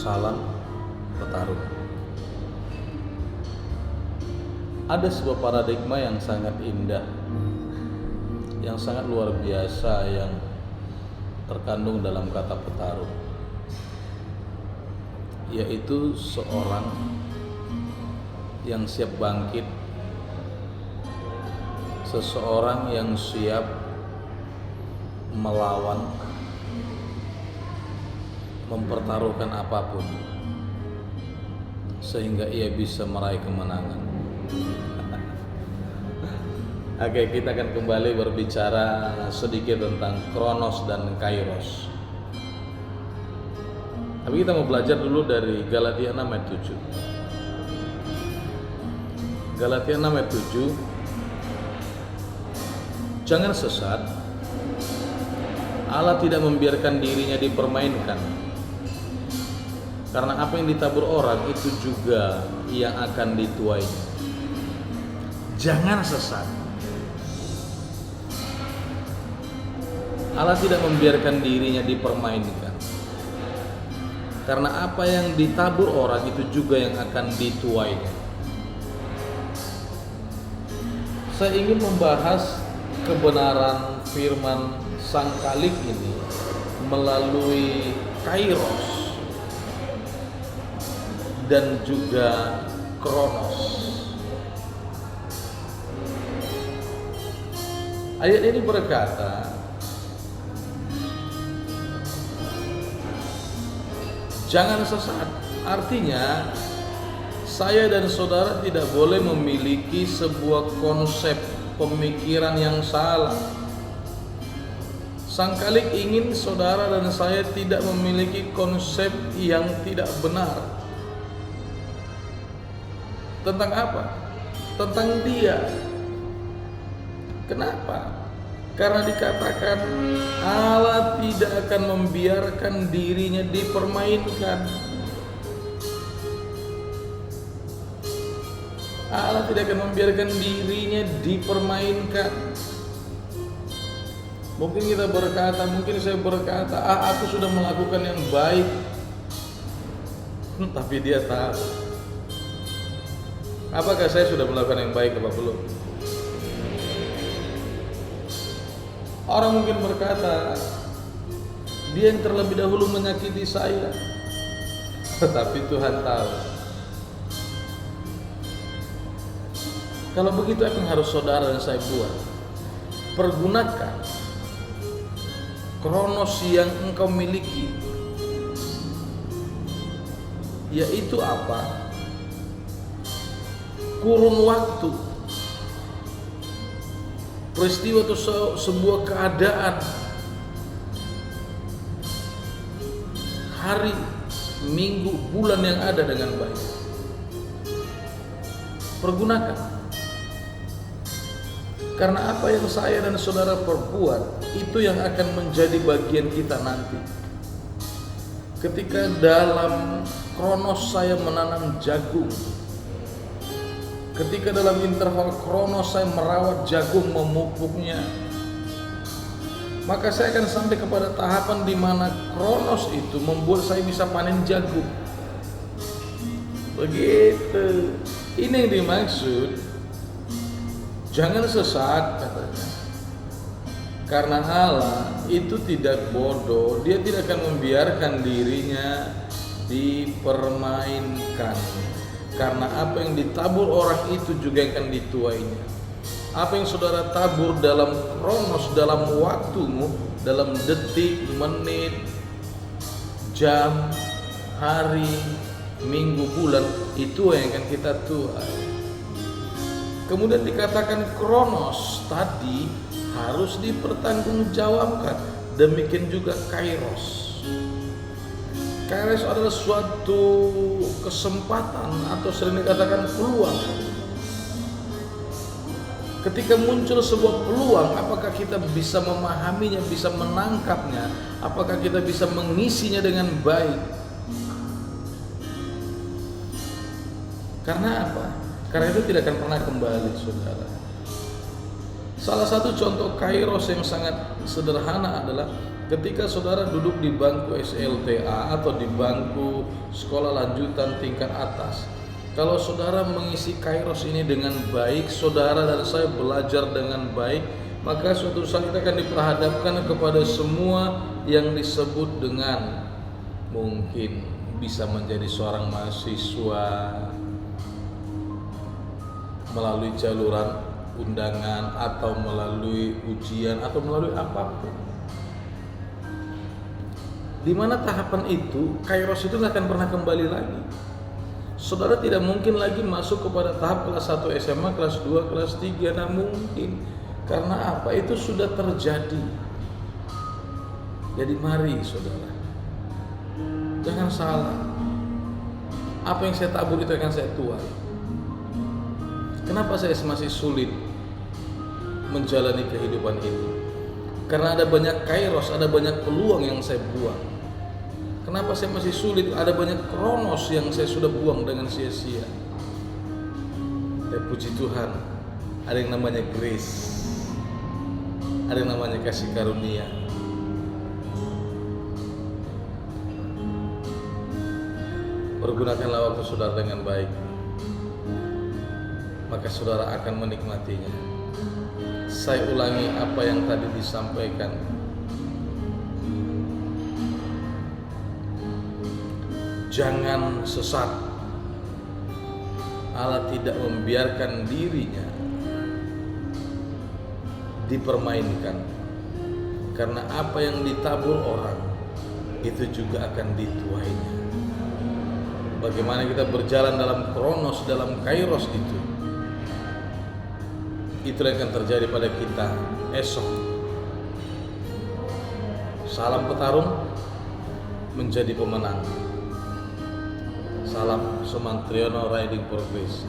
Salam Petarung. Ada sebuah paradigma yang sangat indah, yang sangat luar biasa yang terkandung dalam kata petarung, yaitu seorang yang siap bangkit, seseorang yang siap melawan, mempertaruhkan apapun sehingga ia bisa meraih kemenangan. Oke, kita akan kembali berbicara sedikit tentang Kronos dan Kairos. Tapi kita mau belajar dulu dari Galatia 6 ayat 7. Galatia 6 ayat 7. Jangan sesat. Allah tidak membiarkan dirinya dipermainkan. Karena apa yang ditabur orang itu juga yang akan dituainya. Jangan sesat. Allah tidak membiarkan dirinya dipermainkan. Karena apa yang ditabur orang itu juga yang akan dituainya. Saya ingin membahas kebenaran firman Sang Khalik ini melalui Kairos dan juga Kronos. Ayat ini berkata, jangan sesat. Artinya, saya dan saudara tidak boleh memiliki sebuah konsep pemikiran yang salah. Sang Khalik ingin saudara dan saya tidak memiliki konsep yang tidak benar. Tentang apa? Tentang dia. Kenapa? Karena dikatakan Allah tidak akan membiarkan dirinya dipermainkan. Allah tidak akan membiarkan dirinya dipermainkan. Mungkin kita berkata, mungkin saya berkata, aku sudah melakukan yang baik. Tapi dia tahu. Apakah saya sudah melakukan yang baik apa belum? Orang mungkin berkata, dia yang terlebih dahulu menyakiti saya. Tetapi Tuhan tahu. Kalau begitu apa yang harus saudara dan saya buat? Pergunakan Kronos yang engkau miliki, yaitu apa? Kurun waktu, peristiwa atau sebuah keadaan, hari, minggu, bulan yang ada dengan baik. Pergunakan. Karena apa yang saya dan saudara perbuat itu yang akan menjadi bagian kita nanti. Ketika dalam Kronos saya menanam jagung, ketika dalam interval Kronos saya merawat jagung, memupuknya, maka saya akan sampai kepada tahapan di mana Kronos itu membuat saya bisa panen jagung. Begitu. Ini yang dimaksud. Jangan sesat, katanya. Karena Allah itu tidak bodoh, dia tidak akan membiarkan dirinya dipermainkan. Karena apa yang ditabur orang itu juga akan dituainya. Apa yang saudara tabur dalam Kronos, dalam waktumu, dalam detik, menit, jam, hari, minggu, bulan, itu yang akan kita tuai. Kemudian dikatakan Kronos tadi harus dipertanggungjawabkan. Demikian juga Kairos. Kairos adalah suatu kesempatan atau sering dikatakan peluang. Ketika muncul sebuah peluang, apakah kita bisa memahaminya, bisa menangkapnya? Apakah kita bisa mengisinya dengan baik? Karena apa? Karena itu tidak akan pernah kembali, saudara. Salah satu contoh Kairos yang sangat sederhana adalah Ketika saudara duduk di bangku SLTA atau di bangku sekolah lanjutan tingkat atas, kalau saudara mengisi kairos ini dengan baik, saudara dan saya belajar dengan baik, maka suatu saat kita akan diperhadapkan kepada semua yang disebut dengan mungkin bisa menjadi seorang mahasiswa melalui jaluran undangan atau melalui ujian atau melalui apapun. Di mana tahapan itu, kairos itu nggak akan pernah kembali lagi. Saudara tidak mungkin lagi masuk kepada tahap kelas 1 SMA, kelas 2, kelas 3, nah mungkin. Karena apa? Itu sudah terjadi. Jadi mari saudara, jangan salah. Apa yang saya tabur itu akan saya tuai. Kenapa saya masih sulit menjalani kehidupan ini? Karena ada banyak kairos, ada banyak peluang yang saya buang. Kenapa saya masih sulit? Ada banyak kronos yang saya sudah buang dengan sia-sia. Ya puji Tuhan, ada yang namanya grace, ada yang namanya kasih karunia. Pergunakanlah waktu saudara dengan baik, maka saudara akan menikmatinya. Saya ulangi apa yang tadi disampaikan. Jangan sesat. Allah tidak membiarkan dirinya dipermainkan. Karena apa yang ditabur orang itu juga akan dituainya. Bagaimana kita berjalan dalam kronos, dalam kairos itu, itulah yang akan terjadi pada kita esok. Salam petarung menjadi pemenang. Salam Sumantriono Riding for Grace.